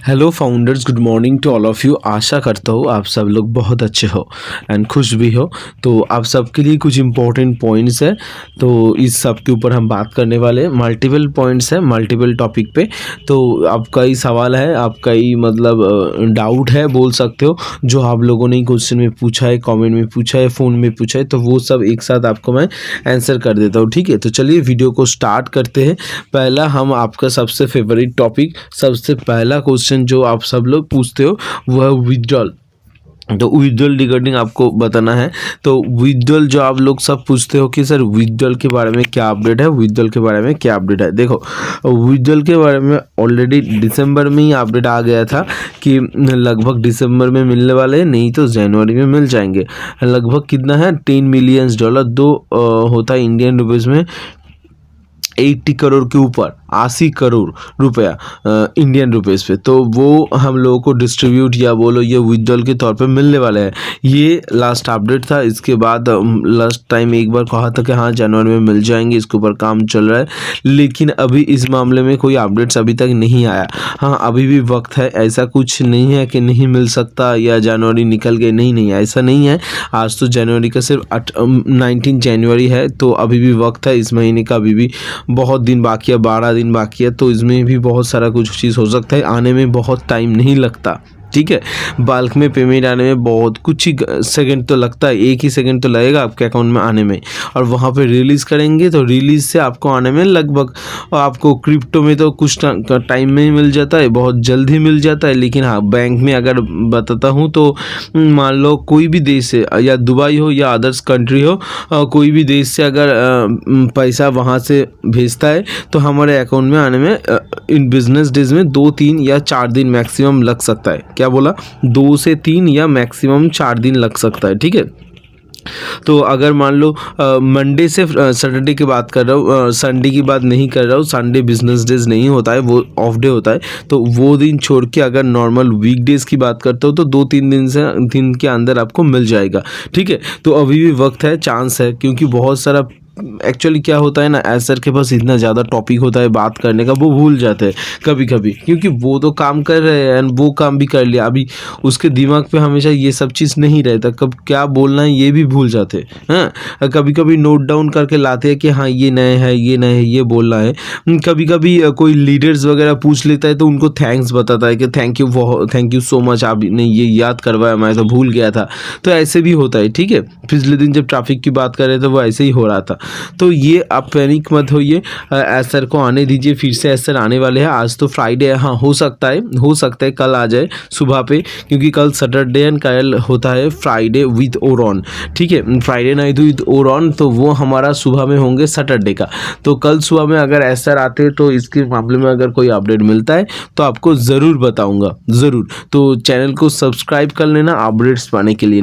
Hello founders, good morning to all of you. आशा करता हूँ आप सब लोग बहुत अच्छे हो एंड खुश भी हो। तो आप सबके लिए कुछ इम्पोर्टेंट पॉइंट्स है, तो इस सब के ऊपर हम बात करने वाले हैं। मल्टीपल पॉइंट्स है, मल्टीपल टॉपिक पे। तो आपका ही सवाल है, आपका ही मतलब डाउट है बोल सकते हो, जो आप लोगों ने क्वेश्चन में पूछा है, कमेंट में पूछा है, फ़ोन में पूछा है, तो वो सब एक साथ आपको मैं आंसर कर देता हूँ। ठीक है, तो चलिए वीडियो को स्टार्ट करते हैं। पहला हम आपका सबसे फेवरेट टॉपिक, सबसे पहला क्वेश्चन जो आप सब लोग पूछते हो वो है विथड्रॉल। तो विथड्रॉल रिगार्डिंग आपको बताना है। तो विथड्रॉल जो आप लोग सब पूछते हो कि सर विथड्रॉल के बारे में क्या अपडेट है, विथड्रॉल के बारे में क्या अपडेट है। देखो, विथड्रॉल के बारे में ऑलरेडी दिसंबर में ही अपडेट आ गया था कि लगभग दिसंबर में मिलने वाले हैं, नहीं तो जनवरी में मिल जाएंगे। लगभग कितना है, $10 मिलियन, दो होता है इंडियन रुपीज़ में 80 करोड़ के ऊपर, 80 करोड़ रुपया इंडियन रुपीज़ पे। तो वो हम लोगों को डिस्ट्रीब्यूट या बोलो ये विथड्रॉल के तौर पे मिलने वाले हैं। ये लास्ट अपडेट था। इसके बाद लास्ट टाइम एक बार कहा था कि हाँ जनवरी में मिल जाएंगे, इसके ऊपर काम चल रहा है, लेकिन अभी इस मामले में कोई अपडेट्स अभी तक नहीं आया। हाँ, अभी भी वक्त है, ऐसा कुछ नहीं है कि नहीं मिल सकता या जनवरी निकल गए, नहीं, ऐसा नहीं है। आज तो जनवरी का सिर्फ 19 जनवरी है, तो अभी भी वक्त है। इस महीने का अभी भी बहुत दिन बाकी है, 12 दिन बाकी है, तो इसमें भी बहुत सारा कुछ चीज़ हो सकता है। आने में बहुत टाइम नहीं लगता, ठीक है। बल्क में पेमेंट आने में बहुत कुछ ही सेकंड तो लगता है, एक ही सेकंड तो लगेगा आपके अकाउंट में आने में, और वहाँ पे रिलीज़ करेंगे तो रिलीज़ से आपको आने में लगभग, आपको क्रिप्टो में तो कुछ टाइम में ही मिल जाता है, बहुत जल्द ही मिल जाता है। लेकिन हाँ, बैंक में अगर बताता हूँ तो मान लो कोई भी देश से, या दुबई हो या अदर्स कंट्री हो, कोई भी देश से अगर पैसा वहाँ से भेजता है तो हमारे अकाउंट में आने में इन बिजनेस डेज में 2, 3 या 4 दिन मैक्सिमम लग सकता है। क्या बोला, 2 से 3 या मैक्सिमम 4 दिन लग सकता है, ठीक है। तो अगर मान लो मंडे से सैटरडे की बात कर रहा हूँ, संडे की बात नहीं कर रहा हूँ, संडे बिजनेस डेज नहीं होता है, वो ऑफ डे होता है। तो वो दिन छोड़ के अगर नॉर्मल वीकडेज की बात करते हो तो 2-3 दिन के अंदर आपको मिल जाएगा, ठीक है। तो अभी भी वक्त है, चांस है, क्योंकि बहुत सारा एक्चुअली क्या होता है ना, एसर के पास इतना ज़्यादा टॉपिक होता है बात करने का, वो भूल जाते हैं कभी कभी, क्योंकि वो तो काम कर रहे हैं एंड वो काम भी कर लिया। अभी उसके दिमाग पे हमेशा ये सब चीज़ नहीं रहता, कब क्या बोलना है ये भी भूल जाते हैं। हाँ, कभी कभी नोट डाउन करके लाते हैं कि हाँ ये नए है, ये नए है, ये बोलना है। कभी कभी कोई लीडर्स वगैरह पूछ लेता है तो उनको थैंक्स बताता है कि थैंक यू सो मच, आपने ये याद करवाया, मैं तो भूल गया था। तो ऐसे भी होता है, ठीक है। पिछले दिन जब ट्रैफिक की बात कर रहे थे वो ऐसे ही हो रहा था। तो ये आप पैनिक मत होइए, एसर को आने दीजिए, फिर से एसर आने वाले हैं। आज तो फ्राइडे है, हाँ हो सकता है कल आ जाए सुबह पे, क्योंकि कल सैटरडे एंड कल होता है फ्राइडे विद ओरॉन, ठीक है। फ्राइडे नाइट विद ओरॉन, तो वो हमारा सुबह में होंगे सैटरडे का। तो कल सुबह में अगर एसर आते हैं तो इसके मामले में अगर कोई अपडेट मिलता है तो आपको ज़रूर बताऊँगा, ज़रूर। तो चैनल को सब्सक्राइब कर लेना अपडेट्स पाने के लिए।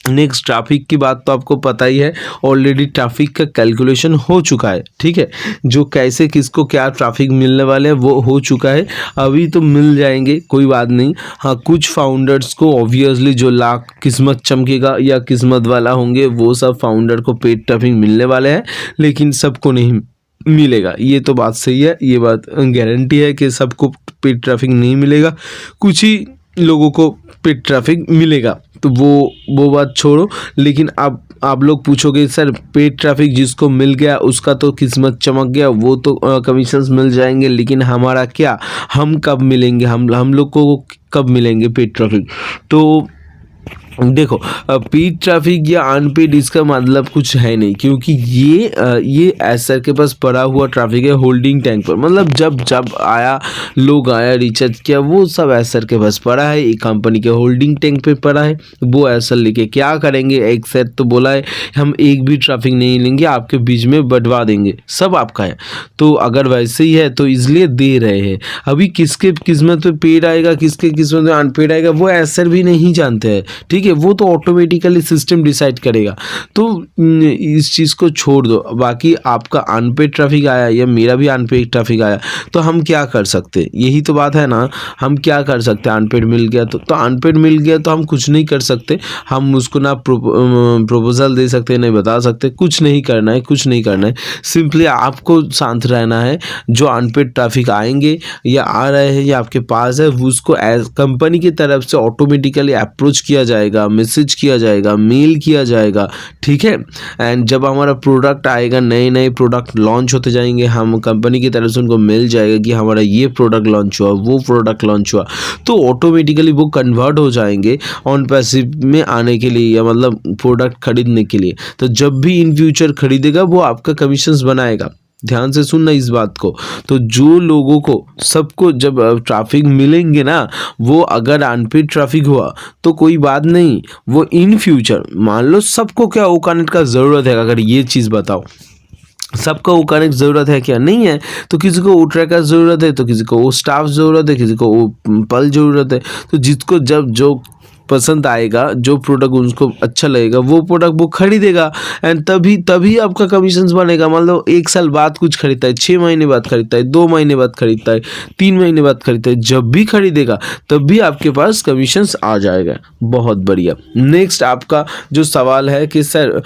नेक्स्ट ट्रैफिक की बात तो आपको पता ही है, ऑलरेडी ट्रैफिक का कैलकुलेशन हो चुका है, ठीक है। जो कैसे किसको क्या ट्रैफिक मिलने वाले हैं वो हो चुका है, अभी तो मिल जाएंगे, कोई बात नहीं। हाँ, कुछ फाउंडर्स को ऑब्वियसली जो लाख किस्मत चमकेगा या किस्मत वाला होंगे, वो सब फाउंडर को पेड ट्रैफिक मिलने वाले हैं, लेकिन सबको नहीं मिलेगा। ये तो बात सही है, ये बात गारंटी है कि सबको पेड ट्रैफिक नहीं मिलेगा, कुछ ही लोगों को पेड ट्रैफिक मिलेगा। तो वो बात छोड़ो। लेकिन अब आप लोग पूछोगे सर पेड ट्रैफिक जिसको मिल गया उसका तो किस्मत चमक गया, वो तो कमीशंस मिल जाएंगे, लेकिन हमारा क्या, हम कब मिलेंगे, हम लोग को कब मिलेंगे पेड ट्रैफिक। तो देखो, पेड ट्रैफिक या अनपेड इसका मतलब कुछ है नहीं, क्योंकि ये एसर के पास पड़ा हुआ ट्रैफिक है होल्डिंग टैंक पर। मतलब जब आया, लोग आया, रिचार्ज किया, वो सब एसर के पास पड़ा है, एक कंपनी के होल्डिंग टैंक पे पड़ा है। वो एसर लेके क्या करेंगे, एक सेट तो बोला है हम एक भी ट्रैफिक नहीं लेंगे, आपके बीच में बंटवा देंगे, सब आपका है। तो अगर वैसे ही है तो इसलिए दे रहे हैं। अभी किसके किस्मत पे पेड आएगा, किसके किस्मत में अनपेड आएगा, वो एसर भी नहीं जानते हैं, ठीक है। है, वो तो ऑटोमेटिकली सिस्टम डिसाइड करेगा। तो इस चीज़ को छोड़ दो। बाकी आपका अनपेड ट्रैफिक आया या मेरा भी अनपेड ट्रैफिक आया तो हम क्या कर सकते, यही तो बात है ना। हम क्या कर सकते हैं, अनपेड मिल गया तो अनपेड मिल गया तो हम कुछ नहीं कर सकते। हम उसको ना प्रपोजल दे सकते, नहीं बता सकते, कुछ नहीं करना है, कुछ नहीं करना है। सिंपली आपको शांत रहना है। जो अनपेड ट्रैफिक आएंगे या आ रहे हैं या आपके पास है, उसको एज कंपनी की तरफ से ऑटोमेटिकली अप्रोच किया जाएगा, मैसेज किया जाएगा, मेल किया जाएगा, ठीक है। एंड जब हमारा प्रोडक्ट आएगा, नए नए प्रोडक्ट लॉन्च होते जाएंगे, हम कंपनी की तरफ से उनको मिल जाएगा कि हमारा ये प्रोडक्ट लॉन्च हुआ, वो प्रोडक्ट लॉन्च हुआ, तो ऑटोमेटिकली वो कन्वर्ट हो जाएंगे ऑन पैसिव में आने के लिए, या मतलब प्रोडक्ट खरीदने के लिए। तो जब भी इन फ्यूचर खरीदेगा वो आपका कमीशंस बनाएगा। ध्यान से सुनना इस बात को। तो जो लोगों को सबको जब ट्रैफिक मिलेंगे ना, वो अगर अनपेड ट्रैफिक हुआ तो कोई बात नहीं, वो इन फ्यूचर मान लो सबको क्या ओकानेट का ज़रूरत है, अगर ये चीज़ बताओ सबको वो कनेक्ट ज़रूरत है क्या, नहीं है। तो किसी को वो ट्रैकर ज़रूरत है, तो किसी को वो स्टाफ ज़रूरत है, किसी को वो पल ज़रूरत है। तो जिसको जब जो पसंद आएगा, जो प्रोडक्ट उसको अच्छा लगेगा, वो प्रोडक्ट वो खरीदेगा। एंड तभी आपका कमीशंस बनेगा। मान लो 1 साल बाद कुछ खरीदता है, 6 महीने बाद खरीदता है, 2 महीने बाद खरीदता है, 3 महीने बाद खरीदता है, जब भी खरीदेगा तब भी आपके पास कमीशंस आ जाएगा। बहुत बढ़िया। नेक्स्ट आपका जो सवाल है कि सर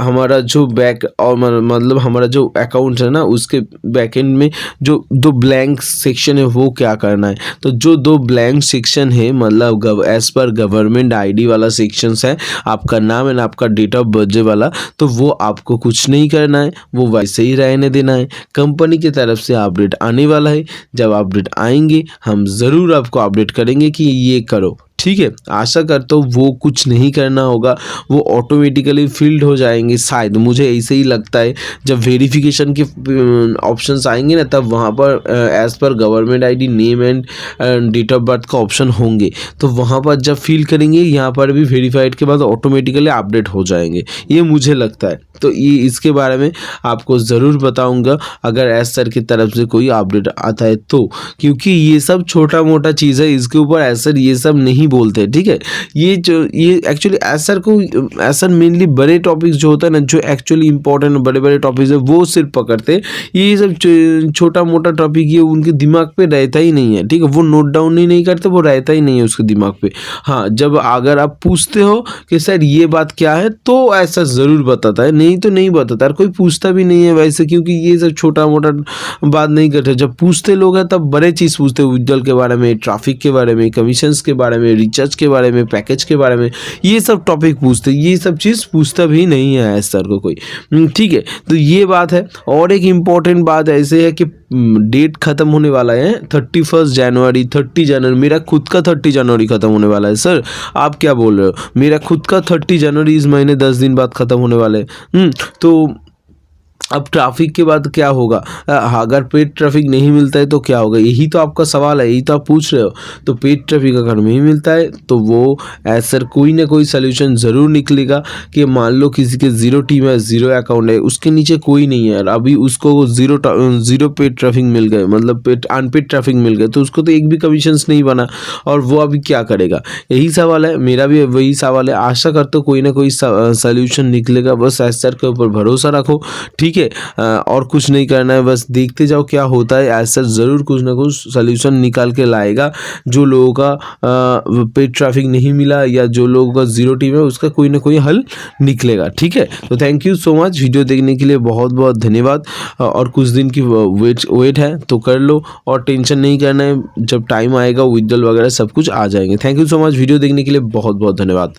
हमारा जो बैक और मतलब हमारा जो अकाउंट है ना, उसके बैक एंड में जो 2 ब्लैंक सेक्शन है वो क्या करना है। तो जो 2 ब्लैंक सेक्शन है, मतलब एज पर गवर्नमेंट आईडी वाला सेक्शंस है, आपका नाम एंड आपका डेट ऑफ बर्थ वाला, तो वो आपको कुछ नहीं करना है, वो वैसे ही रहने देना है। कंपनी की तरफ से अपडेट आने वाला है, जब अपडेट आएंगे हम ज़रूर आपको अपडेट करेंगे कि ये करो, ठीक है। आशा करता हूँ वो कुछ नहीं करना होगा, वो ऑटोमेटिकली फिल्ड हो जाएंगे। शायद मुझे ऐसे ही लगता है, जब वेरिफिकेशन के ऑप्शंस आएंगे ना, तब वहाँ पर एज पर government ID name and date of birth का ऑप्शन होंगे, तो वहाँ पर जब फिल करेंगे यहाँ पर भी वेरीफाइड के बाद ऑटोमेटिकली अपडेट हो जाएंगे, ये मुझे लगता है। तो ये इसके बारे में आपको ज़रूर बताऊंगा अगर एस सर की तरफ से कोई अपडेट आता है तो, क्योंकि ये सब छोटा मोटा चीज़ है, इसके ऊपर एस सर ये सब नहीं बोलते, ठीक है। ये एक्चुअली एस सर को एस सर मेनली बड़े टॉपिक्स जो होता है ना, जो एक्चुअली इंपॉर्टेंट बड़े बड़े टॉपिक्स है वो सिर्फ पकड़ते। ये सब छोटा मोटा टॉपिक ये उनके दिमाग पे रहता ही नहीं है, ठीक है। वो नोट डाउन ही नहीं करते, वो रहता ही नहीं है उसके दिमाग पे। हाँ, जब अगर आप पूछते हो कि सर ये बात क्या है, तो ऐसा ज़रूर बताता है, नहीं तो नहीं बताता। कोई पूछता भी नहीं है वैसे, क्योंकि ये सब छोटा मोटा बात नहीं करते। जब पूछते लोग हैं तब बड़े चीज़ पूछते हैं, विड्रॉल के बारे में, ट्रैफिक के बारे में, कमीशंस के बारे में, रिचार्ज के बारे में, पैकेज के बारे में, ये सब टॉपिक पूछते। ये सब चीज़ पूछता भी नहीं है एस सर को कोई, ठीक है। तो ये बात है। और एक इम्पॉर्टेंट बात ऐसे है कि डेट ख़त्म होने वाला है 31 जनवरी, 30 जनवरी। मेरा खुद का 30 जनवरी ख़त्म होने वाला है। सर आप क्या बोल रहे हो, मेरा खुद का 30 जनवरी इस महीने 10 दिन बाद ख़त्म होने वाले हैं। तो अब ट्रैफिक के बाद क्या होगा, अगर पेड ट्रैफिक नहीं मिलता है तो क्या होगा, यही तो आपका सवाल है, यही तो आप पूछ रहे हो। तो पेड ट्रैफिक अगर नहीं मिलता है तो वो ऐसा कोई ना कोई सोल्यूशन ज़रूर निकलेगा। कि मान लो किसी के 0 टीम है, 0 अकाउंट है, उसके नीचे कोई नहीं है, अभी उसको ज़ीरो पेड ट्रैफिक मिल गए, मतलब अनपेड ट्रैफिक मिल गए, तो उसको तो एक भी कमीशंस नहीं बना, और वो अभी क्या करेगा। यही सवाल है, मेरा भी वही सवाल है। आशा करते हो कोई ना कोई सोल्यूशन निकलेगा। बस एस सर के ऊपर भरोसा रखो, ठीक है। और कुछ नहीं करना है, बस देखते जाओ क्या होता है। ऐसा ज़रूर कुछ ना कुछ सोल्यूशन निकाल के लाएगा। जो लोगों का पेड ट्रैफिक नहीं मिला या जो लोगों का 0 टीम है, उसका कोई ना कोई हल निकलेगा, ठीक है। तो thank you so much, video देखने के लिए बहुत बहुत धन्यवाद। और कुछ दिन की वेट है तो कर लो, और टेंशन नहीं करना है, जब टाइम आएगा विड्रॉल वगैरह सब कुछ आ जाएंगे। Thank you so much, video देखने के लिए बहुत बहुत धन्यवाद।